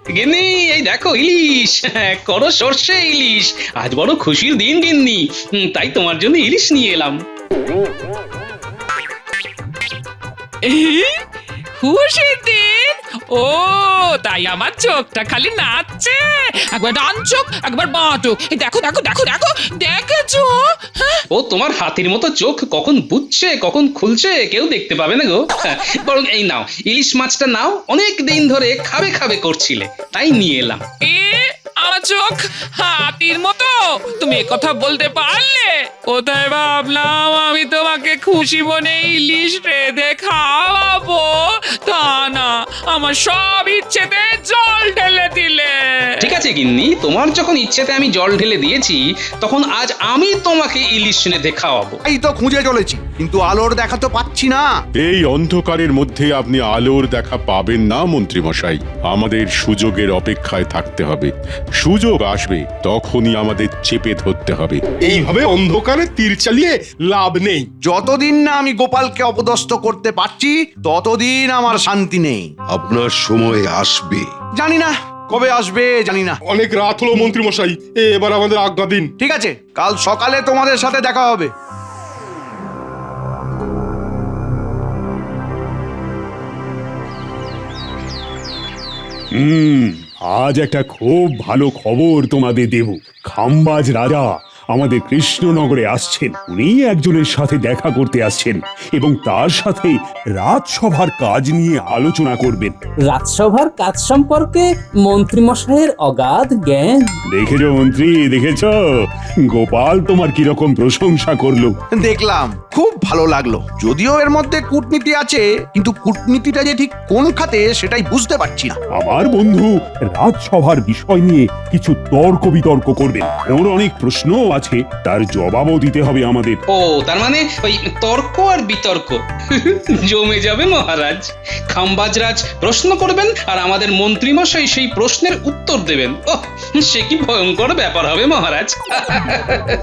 গিন্নি এই দেখো ইলিশ, করো সর্ষে ইলিশ। আজ বড় খুশির দিন গিন্নি, তাই তোমার জন্য ইলিশ নিয়ে এলাম। খুশির দিন? ও তাই আমার চোখটা খালি নাচছে, একবার ডান চোখ একবার বাঁ চোখ। এই দেখো দেখো দেখো দেখো, দেখেছো? ও তোমার হাতির মতো চোখ কখন বুঝছে কখন খুলছে কেউ দেখতে পাবে না গো। বরং এই নাও ইলিশ মাছটা নাও, অনেক দিন ধরে খাবে খাবে করছিলে তাই নিয়ে এলাম। এ আমার চোখ হাতির মতো? তুমি কথা বলতে পারলে? কোথায় ভাবলাম আমি তোমাকে খুশি মনে ইলিশ রেঁধে খাওয়াবো, তা না আমার সব ইচ্ছেতে জল ঢেলে দিলে। ঠিক আছে গিন্নি, তোমার যখন ইচ্ছেতে আমি জল ঢেলে দিয়েছি, তখন আজ আমি তোমাকে ইলিশ রেঁধে খাওয়াবো। এই তো খুঁজে চলেছি, কিন্তু আলোর দেখা তো পাচ্ছি না। এই অন্ধকারের মধ্যে আপনি আলোর দেখা পাবেন না মন্ত্রী মশাই। আমাদের সুযোগের অপেক্ষায় থাকতে হবে। সুযোগ আসবে তখনই আমাদের চেপে ধরতে হবে। এইভাবে অন্ধকারে তীর চালিয়ে লাভ নেই। যতদিন না আমি গোপালকে অপদস্থ করতে পারছি ততদিন আমার শান্তি নেই। আপনার সময় আসবে। জানি না কবে আসবে, জানি না। অনেক রাত হলো মন্ত্রী মশাই, এবার আমাদের আজ্ঞা দিন। ঠিক আছে, কাল সকালে তোমাদের সাথে দেখা হবে। আজ একটা খুব ভালো খবর তোমাদের দেব। খাম্বাজ রাজা আমাদের কৃষ্ণনগরে আসছেন। উনি একজনের সাথে দেখা করতে আসছেন এবং তার সাথে রাজসভার কাজ নিয়ে আলোচনা করবেন। রাজসভার কাজ সম্পর্কে মন্ত্রীমশাইয়ের অগাধ জ্ঞান। দেখেছো মন্ত্রী, দেখেছো গোপাল তোমার কিরকম প্রশংসা করলো। দেখলাম, খুব ভালো লাগলো। যদিও এর মধ্যে কূটনীতি আছে, কিন্তু কূটনীতিটা যে ঠিক কোন খাতে সেটাই বুঝতে পারছি না। আমার বন্ধু রাজসভার বিষয় নিয়ে কিছু তর্ক বিতর্ক করবেন। ওর অনেক প্রশ্ন আছে, তার জবাবও দিতে হবে আমাদের। ও তার মানে ওই তর্ক আর বিতর্ক জমে যাবে মহারাজ। খাম্বাজরাজ প্রশ্ন করবেন আর আমাদের মন্ত্রীমশাই সেই প্রশ্নের উত্তর দেবেন। ও সে কি ভয়ঙ্কর ব্যাপার হবে মহারাজ।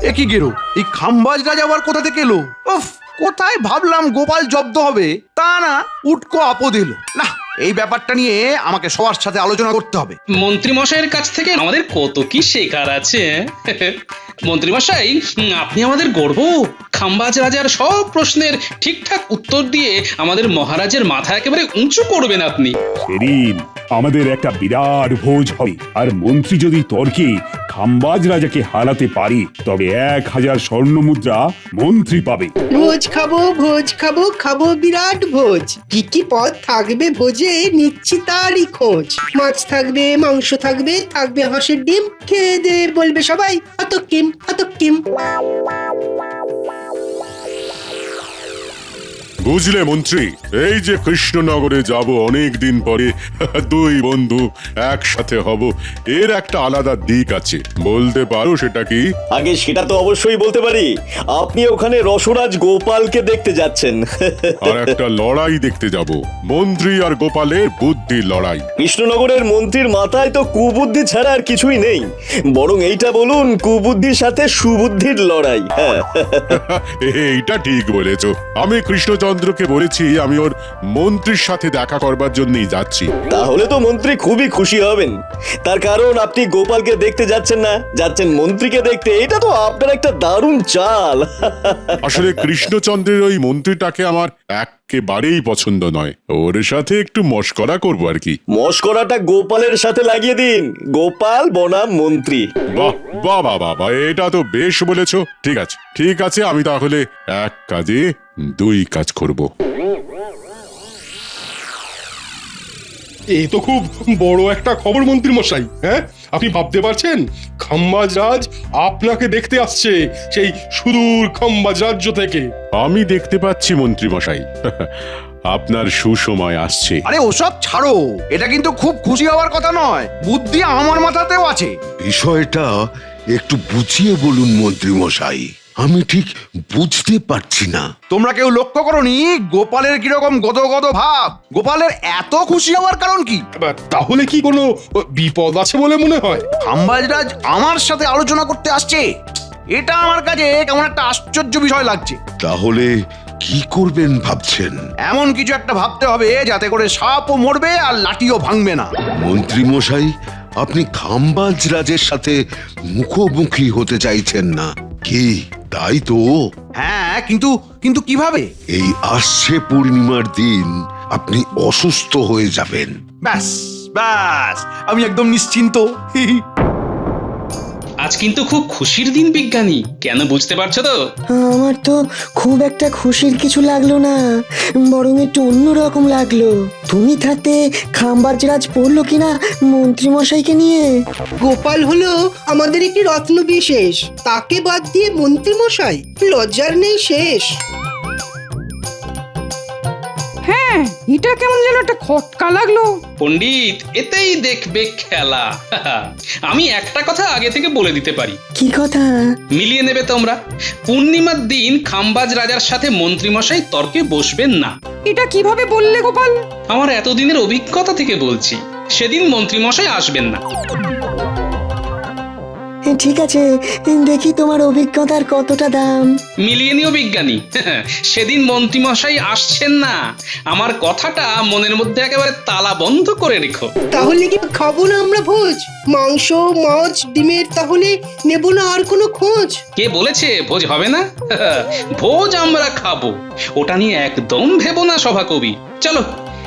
একই গেরো, এই খাম্বাজ রাজা আবার কোথা থেকে এলো? উফ, কোথায় ভাবলাম গোপাল জব্দ হবে, তা না উটকো আপদ এলো। না, এই ব্যাপারটা নিয়ে আমাকে সবার সাথে আলোচনা করতে হবে। মন্ত্রীমশাইয়ের কাছ থেকে আমাদের কত কি শেখার আছে। মন্ত্রীমশাই আপনি আমাদের গর্ব। খাম্বাজ রাজার সব প্রশ্নের ঠিকঠাক উত্তর দিয়ে আমাদের মহারাজের মাথা একেবারে উঁচু করবেন আপনি। সেদিন আমাদের একটা বিরাট ভোজ হবে, আর মন্ত্রী যদি তর্কে খাম্বাজ রাজাকে হারাতে পারে তবে 1000 স্বর্ণ মুদ্রা মন্ত্রী পাবে। ভোজ খাবো খাবো বিরাট ভোজ। কি কি পদ থাকবে ভোজে নিচ্ছি তারই খোঁজ। মাছ থাকবে, মাংস থাকবে, থাকবে হাঁসের ডিম। খেয়ে দে বলবে সবাই অত কিম অত কিম। বুঝলে মন্ত্রী, এই যে কৃষ্ণনগরে যাব অনেক দিন পরে, দুই বন্ধু একসাথে হব, এর একটা আলাদা দিক আছে। বলতে পারো সেটা কি? আগে সেটা তো অবশ্যই বলতে পারি। আপনি ওখানে রসরাজ গোপালকে দেখতে যাচ্ছেন। আর একটা লড়াই দেখতে যাব, মন্ত্রী আর গোপালের বুদ্ধির লড়াই। কৃষ্ণনগরের মন্ত্রীর মাথায় তো কুবুদ্ধি ছাড়া আর কিছুই নেই। বরং এইটা বলুন, কুবুদ্ধির সাথে সুবুদ্ধির লড়াই। এইটা ঠিক বলেছ। আমি কৃষ্ণচন্দ্রকে বলেছি আমি ওর মন্ত্রীর সাথে দেখা করবার জন্যই যাচ্ছি। তাহলে তো মন্ত্রী খুবই খুশি হবেন। তার কারণ আপনি গোপালকে দেখতে যাচ্ছেন না, যাচ্ছেন মন্ত্রীকে দেখতে। এটা তো আপনার একটা দারুণ চাল। আসলে কৃষ্ণচন্দ্রের ওই মন্ত্রীটাকে আমার একেবারেই পছন্দ নয়। ওর সাথে একটু মশকরা করবো আর কি। মশকরাটা গোপালের সাথে লাগিয়ে দিন। গোপাল বনাম মন্ত্রী। বাহ বাহ বাহ বাহ, এটা তো বেশ বলেছ। ঠিক আছে ঠিক আছে, আমি তাহলে এক কাজে দুই কাজ করব। এই তো খুব বড় একটা খবর মন্ত্রী মশাই। হ্যাঁ, আপনি ভাবতে পারছেন খাম্বাজ রাজ আপনাকে দেখতে আসছে সেই সুদূর খাম্বাজ রাজ্য থেকে। আমি দেখতে পাচ্ছি মন্ত্রী মশাই, আপনার সুসময় আসছে। আরে ওসব ছাড়ো, এটা কিন্তু খুব খুশি হওয়ার কথা নয়। বুদ্ধি আমার মাথাতেও আছে। বিষয়টা একটু বুঝিয়ে বলুন মন্ত্রী মশাই, আমি ঠিক বুঝতে পারছি না। তোমরা কেউ লক্ষ্য করোনি গোপালের কিরকম গদ গদ ভাব? গোপালের এত খুশি হওয়ার কারণ কি? তাহলে কি কোনো বিপদ আছে বলে মনে হয়? খাম্বাজরাজ আমার সাথে আলোচনা করতে আসছে, এটা আমার কাছে কেমন একটা আশ্চর্য বিষয় লাগছে। তাহলে কি করবেন ভাবছেন? এমন কিছু একটা ভাবতে হবে যাতে করে সাপও মরবে আর লাঠিও ভাঙবে না। মন্ত্রী মশাই, আপনি খাম্বাজ রাজের সাথে মুখোমুখি হতে চাইছেন না কি, তাই তো? হ্যাঁ, কিন্তু কিন্তু কিভাবে? এই আসছে পূর্ণিমার দিন আপনি অসুস্থ হয়ে যাবেন। ব্যাস ব্যাস, আমি একদম নিশ্চিন্ত। আজ কিন্তু খুব খুশির দিন বিজ্ঞানী, কেন বুঝতে পারছো তো? আমার তো খুব একটা খুশির কিছু লাগলো না, বরং একটু অন্যরকম লাগলো। তুমি থাকতে খাম্বাজরাজ পড়লো কিনা মন্ত্রী মশাইকে নিয়ে। গোপাল হলো আমাদের একটি রত্ন বিশেষ, তাকে বাদ দিয়ে মন্ত্রী মশাই, লজ্জার নেই শেষ। হ্যাঁ, এটা কেমন যেন একটা খটকা লাগলো। পণ্ডিত, এতেই দেখবে খেলা। আমি একটা কথা আগে থেকে বলে দিতে পারি। কি কথা? মিলিয়ে নেবে তোমরা। পূর্ণিমার দিন খাম্বাজ রাজার সাথে মন্ত্রীমশাই তর্কে বসবেন না। এটা কিভাবে বললে গোপাল? আমার এতদিনের অভিজ্ঞতা থেকে বলছি, সেদিন মন্ত্রীমশাই আসবেন না। ঠিক আছে, দেখি তোমার অভিজ্ঞতার কতটা দাম। মিলিয়ে নিও বিজ্ঞানী, সেদিন মন্ত্রীমশাই আসছেন না। আমার কথাটা মনের মধ্যে একেবারে তালা বন্ধ করে রেখো। তাহলে কি খাবো না আমরা ভোজ? মাংস, মাছ, ডিমের তাহলে নেব না আর কোনো খোঁজ? কে বলেছে ভোজ হবে না? ভোজ আমরা খাবো, ওটা নিয়ে একদম ভেবো না সভাকবি। চলো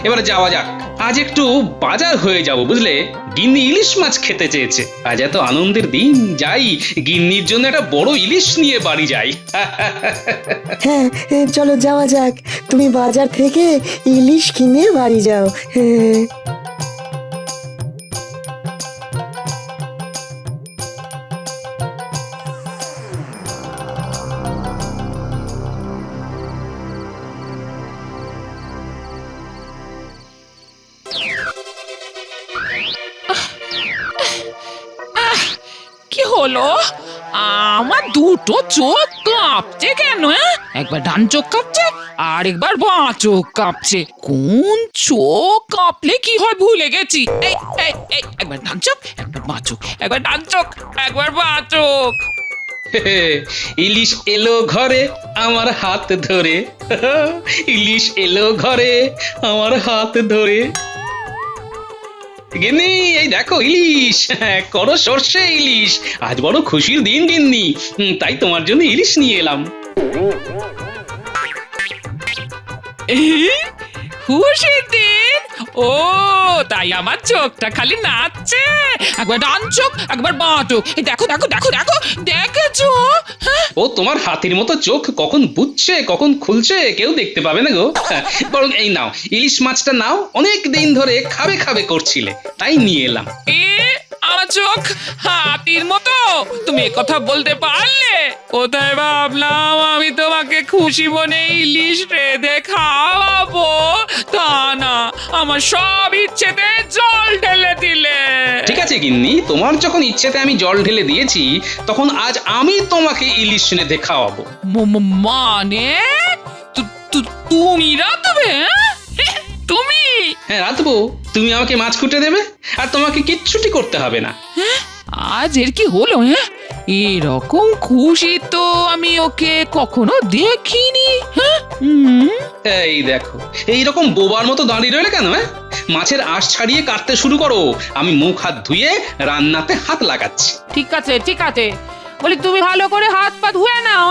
এবারে যাওয়া যাক। আজ একটু বাজার হয়ে যাব, বুঝলে? গিন্নি ইলিশ মাছ খেতে চেয়েছে। আজ এত আনন্দের দিন, যাই গিন্নির জন্য একটা বড় ইলিশ নিয়ে বাড়ি যাই। হ্যাঁ, চলো যাওয়া যাক। তুমি বাজার থেকে ইলিশ কিনে বাড়ি যাও। হ্যাঁ। কি হলো? আমার দুটো চোখ কাঁপছে কেন? একবার ডান চোখ কাঁপছে আর একবার বাঁ চোখ কাঁপছে। কোন চোখ কাঁপলে কি হয় ভুলে গেছি। এই এই এই, একবার ডান চোখ, একবার বাঁ চোখ, একবার ডান চোখ, একবার বাঁ চোখ। ইলিশ এলো ঘরে আমার হাত ধরে, ইলিশ এলো ঘরে আমার হাত ধরে। গিন্নি, এই দেখো ইলিশ, করো সর্ষে ইলিশ। আজ বড় খুশির দিন গিন্নি, তাই তোমার জন্য ইলিশ নিয়ে এলাম। খুশির দিন? ও তাই আমার চোখটা খালি নাচছে। একবার ডান চোখ, একবার বাঁ চোখ। এই দেখো দেখো দেখো দেখো, দেখেছো? ও তোমার হাতির মতো চোখ কখন বুঝছে কখন খুলছে কেউ দেখতে পাবে না গো। বরং এই নাও, ইলিশ মাছটা নাও, অনেক দিন ধরে খাবে খাবে করছিলে, তাই নিয়ে এলাম। আমার চোখ হাতির মতো, তুমি কথা বলতে পারলে? কোথায় ভাবলাম আমি তোমাকে খুশি মনে ইলিশ রেঁধে খাওয়াবো, তা না, আমার সব ইচ্ছেতে জল ঢেলে দিলে। ঠিক আছে গিন্নি, তোমার যখন ইচ্ছেতে আমি জল ঢেলে দিয়েছি, তখন আজ আমি তোমাকে ইলিশ রেঁধে খাওয়াবো। মানে তুমি রাঁধবে? তুমি? হ্যাঁ রাঁধবো। তুমি আমাকে মাছ কুটে দেবে, আর তোমাকে কিচ্ছুটি করতে হবে না। আজ এর কি হলো? এরকম খুশি তো আমি ওকে কখনো দেখিনি। এই দেখো, এইরকম বোবার মতো দাঁড়িয়ে রইলে কেন? মাছের আঁশ ছাড়িয়ে কাটতে শুরু করো, আমি মুখ হাত ধুয়ে রান্নাতে হাত লাগাচ্ছি। ঠিক আছে ঠিক আছে, বলি তুমি ভালো করে হাত পা ধুয়ে নাও।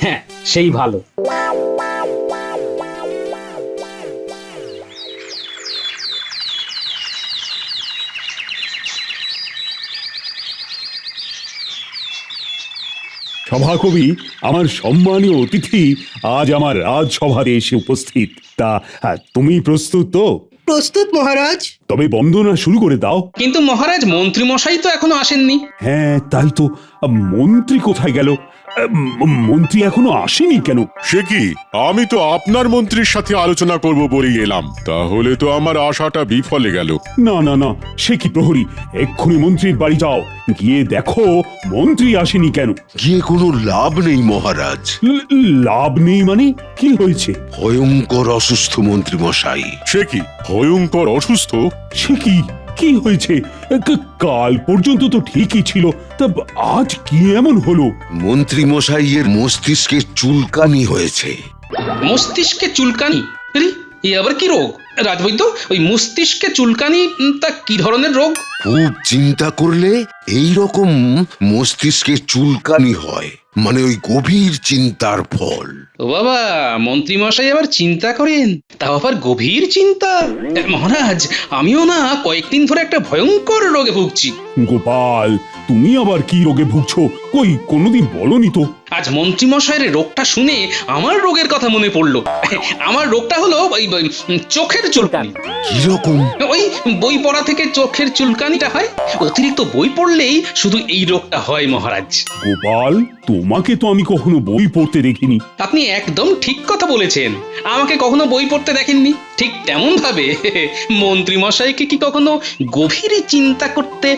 হ্যাঁ, সেই ভালো। সভাকবি, আমার সম্মানীয় অতিথি আজ আমার রাজসভাতে এসে উপস্থিত। তা তুমি প্রস্তুত তো? প্রস্তুত মহারাজ। তবে বন্দনা শুরু করে দাও। কিন্তু মহারাজ, মন্ত্রী মশাই তো এখনো আসেননি। হ্যাঁ তাই তো, মন্ত্রী কোথায় গেল? মন্ত্রী এখনো আসেনি কেন? সে কি, আমি তো আপনার মন্ত্রীর সাথে আলোচনা করব বলেই এলাম, তাহলে তো আমার আশাটা বিফলে গেল। না না না, সে কি প্রহরী, এক্ষুনি মন্ত্রীর বাড়ি যাও, গিয়ে দেখো মন্ত্রী আসেনি কেন। গিয়ে কোনো লাভ নেই মহারাজ। লাভ নেই মানে? কি হয়েছে? ভয়ঙ্কর অসুস্থ মন্ত্রী মশাই। সে কি, ভয়ঙ্কর অসুস্থ? সে কি, কি হয়েছে? কাল পর্যন্ত তো ঠিকই ছিল, তা আজ কি এমন হলো? মন্ত্রী মশাইয়ের মস্তিষ্কে চুলকানি হয়েছে। মস্তিষ্কে চুলকানি? আরে, এ আবার কি রোগ রাজবৈদ্য? ওই মস্তিষ্কে চুলকানি তা কি ধরনের রোগ? খুব চিন্তা করলে এই রকম মস্তিষ্কে চুলকানি হয়, মানে ওই গভীর চিন্তার ফল। ও বাবা, মন্ত্রী মশাই আবার চিন্তা করেন, তাও আবার গভীর চিন্তা। মহারাজ, আমিও না কয়েকদিন ধরে একটা ভয়ঙ্কর রোগে ভুগছি। গোপাল, তুমি আবার কি রোগে ভুগছো? কই কোনোদিন বলনি তো। আজ মন্ত্রী মশাইয়ের রোগটা শুনে আমার রোগের কথা মনে পড়লো। আমার রোগটা হলো ওই চোখের চুলকানি। কিরকম? ওই বই পড়া থেকে চোখের চুলকানিটা হয়। অতিরিক্ত বই পড়লেই শুধু এই রোগটা হয় মহারাজ। গোপাল, তোমাকে তো আমি কখনো বই পড়তে দেখিনি। আপনি একদম ঠিক কথা বলেছেন, আমাকে কখনো বই পড়তে দেখেননি। ঠিক তেমন ভাবে মন্ত্রী মশাইকে কি কখনো গভীরে চিন্তা করতে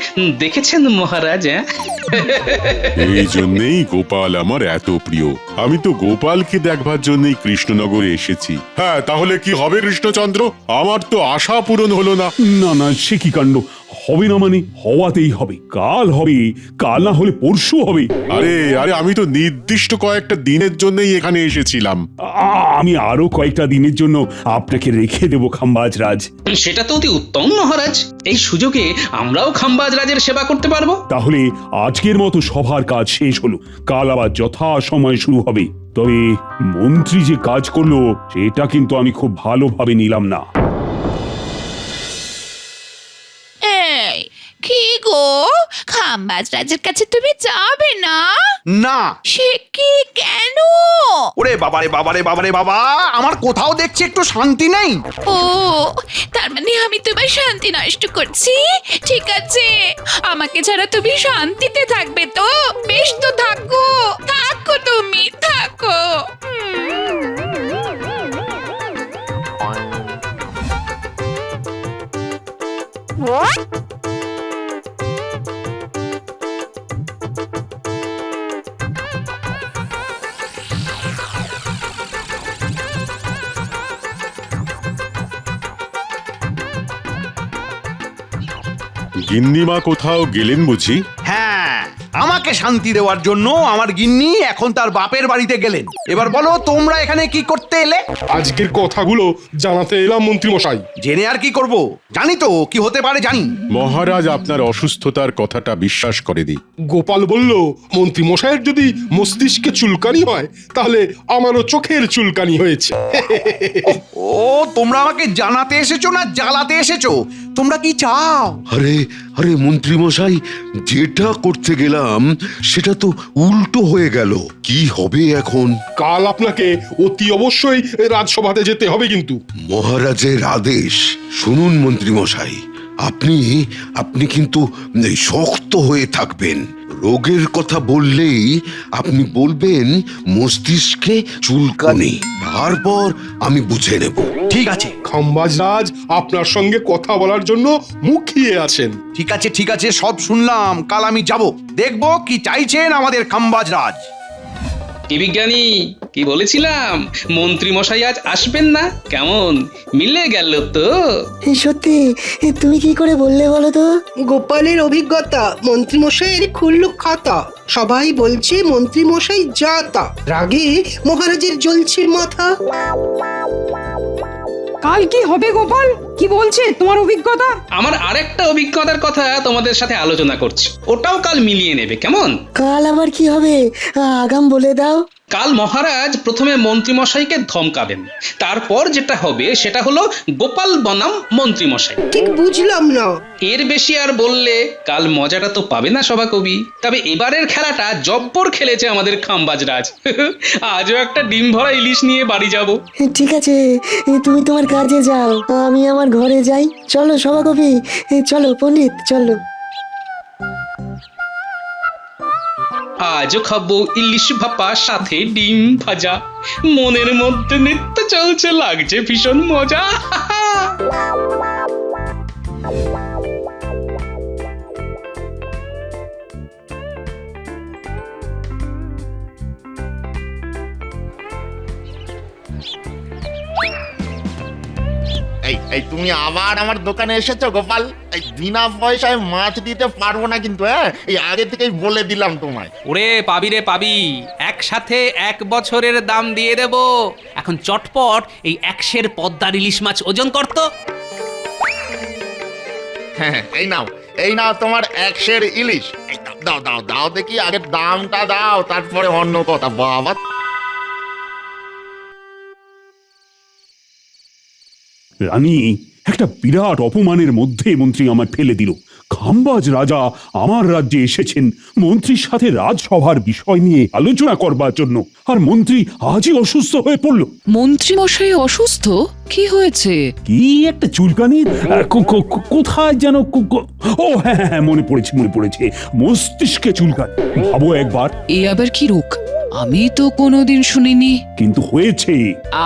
দেখেছেন মহারাজ? এই জন্যেই গোপাল আমার এত প্রিয়। আমি তো গোপালকে দেখবার জন্যই কৃষ্ণনগরে এসেছি। হ্যাঁ, তাহলে কি হবে কৃষ্ণচন্দ্র? আমার তো আশা পূরণ হলো না। না না, সে কি কাণ্ড! হবে না মানে হওয়াতেই হবে। কাল হবে, কাল না হলে পরশু হবে। আরে আরে, আমি তো নির্দিষ্ট কয়েকটা দিনের জন্যই এখানে এসেছিলাম। আমি আরো কয়েকটা দিনের জন্য আপনাকে রেখে দেবো খাম্বাজ রাজ। সেটা তো অতি উত্তম মহারাজ, এই সুযোগে আমরাও খাম্বাজ রাজের সেবা করতে পারবো। তাহলে আজকের মতো সভার কাজ শেষ হলো, কাল আবার যথা সময় শুরু হবে। তবে মন্ত্রী যে কাজ করলো সেটা কিন্তু আমি খুব ভালোভাবে নিলাম না। এই কি গো, খাম্বাজ রাজের কাছে তুমি যাবে না? না। সে কি, কেন? ওরে বাবারে বাবারে বাবারে বাবা, আমার কোথাও দেখছি একটু শান্তি নেই। ও, তার মানে আমি তোমার শান্তি নষ্ট করছি? ঠিক আছে, আমাকে ছাড়া তুমি শান্তিতে থাকবে তো? বেশ তো, থাকো থাকো, তুমি থাকো। গিন্নিমা কোথাও গেলেন বুঝি? হ্যাঁ, আমাকে শান্তি দেওয়ার জন্য আমার গিন্নি এখন তার বাপের বাড়িতে গেলেন। এবার বলো, তোমরা এখানে কি করতে এলে? আজকের কথাগুলো জানাতে এলাম মন্ত্রী মশাই। জেনে আর কি করব, জানি তো কি হতে পারে, জানি। মহারাজ আপনার অসুস্থতার কথাটা বিশ্বাস করেনি। গোপাল বলল, মন্ত্রী মশাইয়ের যদি মস্তিষ্কে চুলকানি হয় তাহলে আমারও চোখের চুলকানি হয়েছে। ও, তোমরা আমাকে জানাতে এসেছো না জ্বালাতে এসেছো? তোমরা কি চাও? আরে আরে মন্ত্রী মশাই, যেটা করতে গেলাম সেটা তো উল্টো হয়ে গেল। কি হবে এখন? কাল আপনাকে অতি অবশ্যই রাজসভাতে যেতে হবে কিন্তু। মহারাজের আদেশ। শুনুন মন্ত্রী মশাই, আপনি আপনি কিন্তু শক্ত হয়ে থাকবেন। রোগের কথা বললেই আপনি বলবেন মস্তিষ্কে চুলকানি, তারপর আমি বুঝে নেব। ঠিক আছে খাম্বাজ রাজ আপনার সঙ্গে কথা বলার জন্য মুখিয়ে আছেন। ঠিক আছে ঠিক আছে, সব শুনলাম। কাল আমি যাব, দেখবো কি চাইছেন আমাদের খাম্বাজ রাজ। কি বিজ্ঞানী, কি বলেছিলাম মন্ত্রী মশাই আজ আসবেন না? কেমন মিলে গেল তো? সত্যি, তুমি কি করে বললে বলো তো? গোপালের অভিজ্ঞতা, মন্ত্রী মশাইয়ের খুললো খাতা। সবাই বলছে মন্ত্রী মশাই যা তা, রাগে মহারাজের জ্বলছে মাথা। কাল কি হবে গোপাল? কি বলছে তোমার অভিজ্ঞতা? আমার আরেকটা অভিজ্ঞতার কথা তোমাদের সাথে আলোচনা করছি, ওটাও কাল মিলিয়ে নেবে, কেমন? কাল আবার কি হবে? আগাম বলে দাও। কাল মহারাজ প্রথমে মন্ত্রী মশাইকে ধমকাবেন, তারপর যেটা হবে সেটা হলো গোপাল বনাম মন্ত্রী মশাই। ঠিক বুঝলাম না। এর বেশি আর বললে কাল মজাটা তো পাবে না সভাকবি। তবে এবারের খেলাটা জব্বর খেলেছে আমাদের খাম্বাজ রাজ। আজও একটা ডিম ভরা ইলিশ নিয়ে বাড়ি যাব। ঠিক আছে, তুমি তোমার কাজে যাও, আমি আমার ঘরে যাই। চলো সভাকবি, চলো পণ্ডিত, চলো। আজও খাবো ইলিশ ভাপা, সাথে ডিম ভাজা। মনের মধ্যে নৃত্য চলছে, লাগছে ভীষণ মজা। এই এই তুমি আবার আমার দোকানে এসেছো গোপাল। এই বিনা পয়সায় মাছ দিতে পারবো না কিন্তু, হ্যাঁ, এই আগে থেকেই বলে দিলাম তোমায়। ওরে পাবি রে পাবি, একসাথে 1 বছরের দাম দিয়ে দেব। এখন চটপট এই 100 পদ্মার ইলিশ মাছ ওজন করতো। হ্যাঁ, এই নাও তোমার 100 ইলিশ। এই দাও দাও দাও দাও দেখি, আগে দামটা দাও, তারপরে অন্য কথা। বাবা, রানী, একটা বিরাট অপমানের মধ্যে মন্ত্রী আমায় ফেলে দিল। খাম্বাজ রাজা আমার রাজ্যে এসেছেন মন্ত্রীর সাথে রাজসভার বিষয় নিয়ে আলোচনা করবার জন্য, আর মন্ত্রী আজই অসুস্থ হয়ে পড়ল। মন্ত্রী মশাই অসুস্থ? কি হয়েছে? কি একটা চুলকানি, কোথায় যেন ও হ্যাঁ হ্যাঁ, মনে পড়েছে, মস্তিষ্কে চুলকানি। ভাবো একবার। এ আবার কি রোগ? আমি তো কোনোদিন শুনিনি। কিন্তু হয়েছে।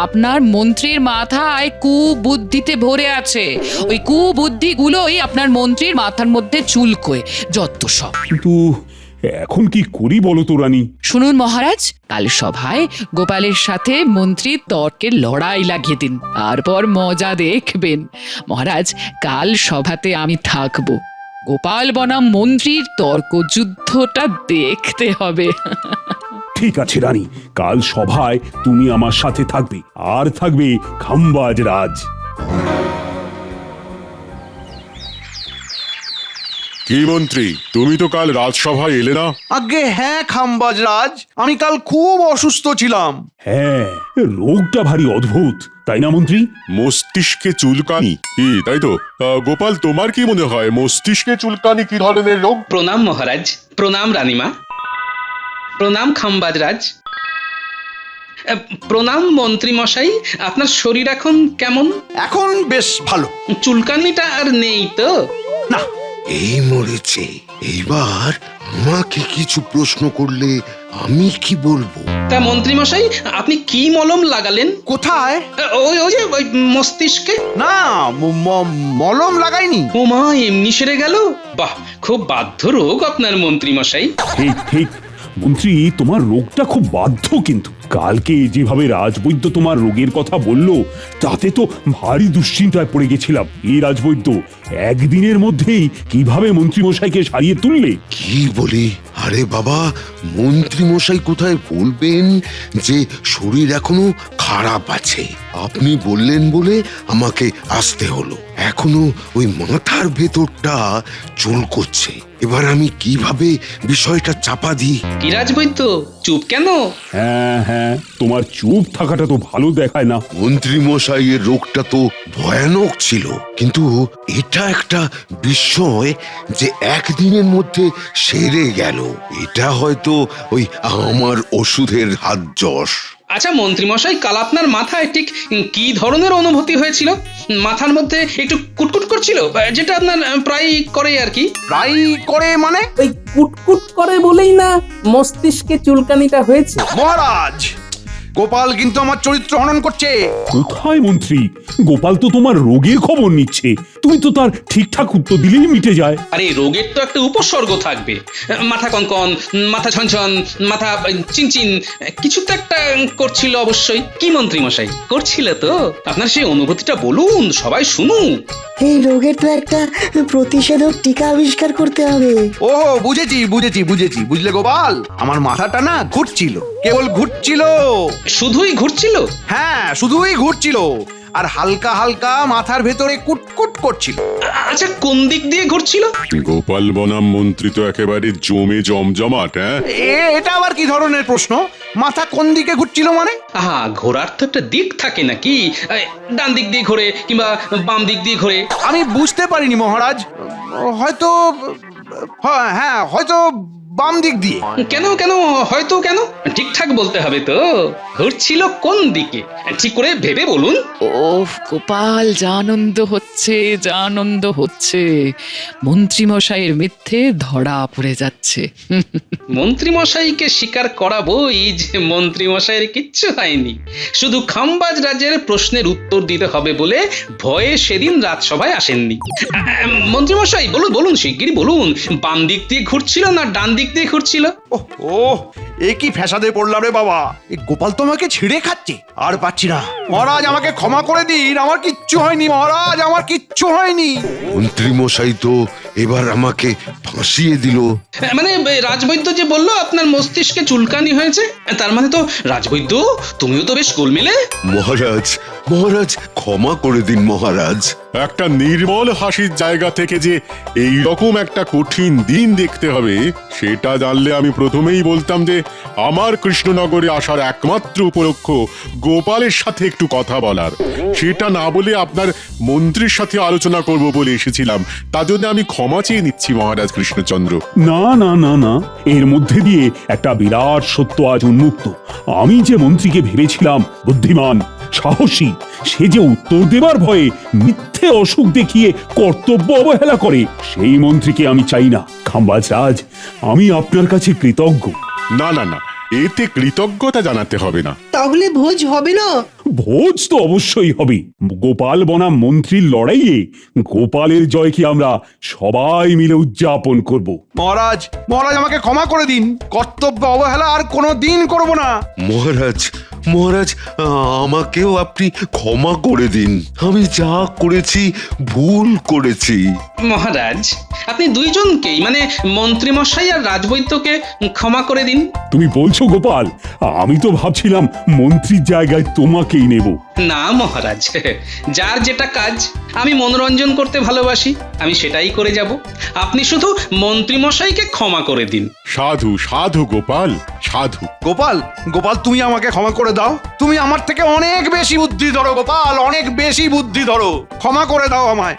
আপনার মন্ত্রীর মাথায় কুবুদ্ধিতে ভরে আছে। ওই কুবুদ্ধিগুলোই আপনার মন্ত্রীর মাথার মধ্যে চুলকোয়, যত সব। কিন্তু এখন কি করি বলো তো রানী? শুনুন মহারাজ, কাল সভায় গোপালের সাথে মন্ত্রীর তর্কের লড়াই লাগিয়ে দিন, তারপর মজা দেখবেন। মহারাজ, কাল সভাতে আমি থাকবো। গোপাল বনাম মন্ত্রীর তর্ক যুদ্ধটা দেখতে হবে। ঠিক আছে রানী, কাল সভায় তুমি আমার সাথে থাকবে, আর থাকবে খাম্বাজ রাজ। কি মন্ত্রী, তুমি তো কাল রাজসভায় এলে না? আগে হ্যাঁ খাম্বাজ রাজ, আমি কাল খুব অসুস্থ ছিলাম। হ্যাঁ, রোগটা ভারী অদ্ভুত, তাই না মন্ত্রী? মস্তিষ্কে চুলকানি, কি তাই তো? গোপাল, তোমার কি মনে হয় মস্তিষ্কে চুলকানি কি ধরনের রোগ? প্রণাম মহারাজ, প্রণাম রানীমা, প্রণাম খাম্বাজ রাজ, প্রণাম মন্ত্রী মশাই। আপনার শরীর এখন কেমন? এখন বেশ ভালো। চুলকানিটা আর নেই তো? না। এই মরেছে, এইবার আমাকে কিছু প্রশ্ন করলে আমি কি বলবো? তা মন্ত্রী মশাই, আপনি কি মলম লাগালেন? কোথায়? ওই মস্তিষ্কে। না, মলম লাগাইনি। ও মা, এমনি সেরে গেল? বাহ, খুব বাধ্য রোগ আপনার মন্ত্রী মশাই। ঠিক ঠিক মন্ত্রী, তোমার রোগটা খুব বাধ্য। কিন্তু কালকে যেভাবে রাজবৈদ্য তোমার রোগের কথা বলল, তাতে তো ভারী দুশ্চিন্তায় পড়ে গেছিলাম। এই রাজবৈদ্য একদিনের মধ্যেই কিভাবে মন্ত্রী মশাইকে সারিয়ে তুললে? কি বলি? আরে বাবা, মন্ত্রী মশাই কোথায় বলবেন যে শরীর এখনো খারাপ আছে? আপনি বললেন বলে আমাকে আসতে হলো। এখনো ওই মাথার ভেতরটা চুলকোচ্ছে। এবার আমি কিভাবে বিষয়টা চাপা দিই? কি রাজবৈদ্য, চুপ কেন? হ্যাঁ হ্যাঁ, তোমার চুপ থাকাটা তো ভালো দেখায় না। মন্ত্রী মশাইয়ের রোগটা তো ভয়ানক ছিল, কিন্তু এটা একটা বিস্ময় যে একদিনের মধ্যে সেরে গেল। এটা হয়তো ওই আমার ওষুধের হাত যশ। আচ্ছা মন্ত্রী মশাই, কাল আপনার মাথায় ঠিক কি ধরনের অনুভূতি হয়েছিল? মাথার মধ্যে একটু কুটকুট করছিল, যেটা আপনার প্রায় করে আর কি। প্রায় করে মানে? ওই কুটকুট করে বলেই না মস্তিষ্কে চুলকানিটা হয়েছে। মহারাজ, গোপাল কিন্তু আমার চরিত্র হনন করছে। কোথায় মন্ত্রী? গোপাল তো তোমার রোগের খবর নিচ্ছে, তুমি তো তার ঠিকঠাক উত্তর দিলেই মিটে যায়। আরে রোগের তো একটা উপসর্গ থাকবে। মাথা কনকন, মাথা ছনছন, মাথা চিনচিন, কিছু তো একটা করছিল অবশ্যই। কি মন্ত্রী মশাই, করছিল তো? আপনার সেই অনুভূতিটা বলুন, সবাই শুনুক। এই রোগের তো একটা প্রতিষেধক টিকা আবিষ্কার করতে হবে। ও বুঝেছি, বুঝলে গোপাল, আমার মাথাটা না ঘুরছিল, কেবল ঘুরছিল। শুধুই ঘুরছিল? হ্যাঁ, শুধুই ঘুরছিল, আর হালকা হালকা মাথার ভেতরে কুটকুট করছিল। আচ্ছা, কোন দিক দিয়ে ঘুরছিল? গোপাল বনাম মন্ত্রী তো একেবারে জমজমাট। হ্যাঁ, এটা আবার কি ধরনের প্রশ্ন? মাথা কোন দিকে ঘুরছিল মানে? আহা, ঘোরার তো একটা দিক থাকে নাকি? ডান দিক দিয়ে ঘোরে কিংবা বাম দিক দিয়ে ঘোরে। আমি বুঝতে পারিনি মহারাজ, হয়তো হ্যাঁ, হয়তো বাম দিক দিয়ে। কেন হয়তো কেন? ঠিকঠাক বলতে হবে তো। ঘুরছিল কোন দিকে ঠিক করে ভেবে বলুন। ওফ গোপাল, যা আনন্দ হচ্ছে। মন্ত্রী মশাইয়ের মিথ্যে ধরা পড়ে যাচ্ছে। মন্ত্রী মশাইকে স্বীকার করাবোই যে মন্ত্রী মশাইয়ের কিচ্ছু হয়নি, শুধু খাম্বাজ রাজের প্রশ্নের উত্তর দিতে হবে বলে ভয়ে সেদিন রাজসভায় আসেননি। মন্ত্রী মশাই বলুন, শিগগিরই বলুন, বাম দিক দিয়ে ঘুরছিল না ডান দিক দিয়ে ঘুরছিল? ও, এ কি ফ্যাসাদে পড়লাম রে বাবা! এই গোপাল তো আমাকে ছিঁড়ে খাচ্ছে, আর পাচ্ছি না। মহারাজ আমাকে ক্ষমা করে দিন, আমার কিচ্ছু হয়নি মহারাজ, আমার কিচ্ছু হয়নি। মন্ত্রী মশাই তো এবার আমাকে ফাঁসিয়ে দিল। মানে রাজবৈদ্য যে বললো আপনার মস্তিষ্কে চুলকানি হয়েছে, তার মানে তো রাজবৈদ্য তুমিও তো বেশ গোলমেলে। মহারাজ মহারাজ ক্ষমা করে দিন মহারাজ। একটা নির্মল হাসির জায়গা থেকে যে এই রকম একটা কঠিন দিন দেখতে হবে সেটা জানলে আমি প্রথমেই বলতাম যে আমার কৃষ্ণনগরে আসার একমাত্র উপলক্ষ গোপালের সাথে একটু কথা বলার। সেটা না বলে আপনার মন্ত্রীর সাথে আলোচনা করব বলে এসেছিলাম, তার জন্য আমি ক্ষমা চেয়ে নিচ্ছি মহারাজ কৃষ্ণচন্দ্র। না না না না, এর মধ্যে দিয়ে একটা বিরাট সত্য আজ উন্মুক্ত। আমি যে মন্ত্রীকে ভেবেছিলাম বুদ্ধিমান সাহসী, সে যে উত্তর দেবার ভয়ে মিথ্যে অসুখ দেখিয়ে কর্তব্য অবহেলা করে, সেই মন্ত্রীকে আমি চাই না। খাম্বাজ রাজ, আমি আপনার কাছে কৃতজ্ঞ। না না না, এতে কৃতজ্ঞতা জানাতে হবে না। তাহলে ভোজ হবে না? ভোজ তো অবশ্যই হবে। গোপাল বনাম মন্ত্রীর লড়াইয়ে গোপালের জয়কে আমরা সবাই মিলে উদযাপন করব। মহারাজ মহারাজ আমাকে ক্ষমা করে দিন, কর্তব্য অবহেলা আর কোনো দিন করবো না। মহারাজ মহারাজ আমাকেও আপনি ক্ষমা করে দিন, আমি যা করেছি ভুল করেছি। মহারাজ আপনি দুইজনকেই মানে মন্ত্রী মশাই আর রাজবৈদ্যকে ক্ষমা করে দিন। তুমি বলছো গোপাল? আমি তো ভাবছিলাম মন্ত্রীর জায়গায় তোমাকেই নেব। না মহারাজ, যার যেটা কাজ, আমি মনোরঞ্জন করতে ভালোবাসি, আমি সেটাই করে যাব। আপনি শুধু মন্ত্রী মশাইকে ক্ষমা করে দিন। সাধু সাধু গোপাল সাধু। গোপাল গোপাল তুমি আমাকে ক্ষমা করে দাও, তুমি আমার থেকে অনেক বেশি বুদ্ধি ধরো গোপাল, অনেক বেশি বুদ্ধি ধরো, ক্ষমা করে দাও আমায়।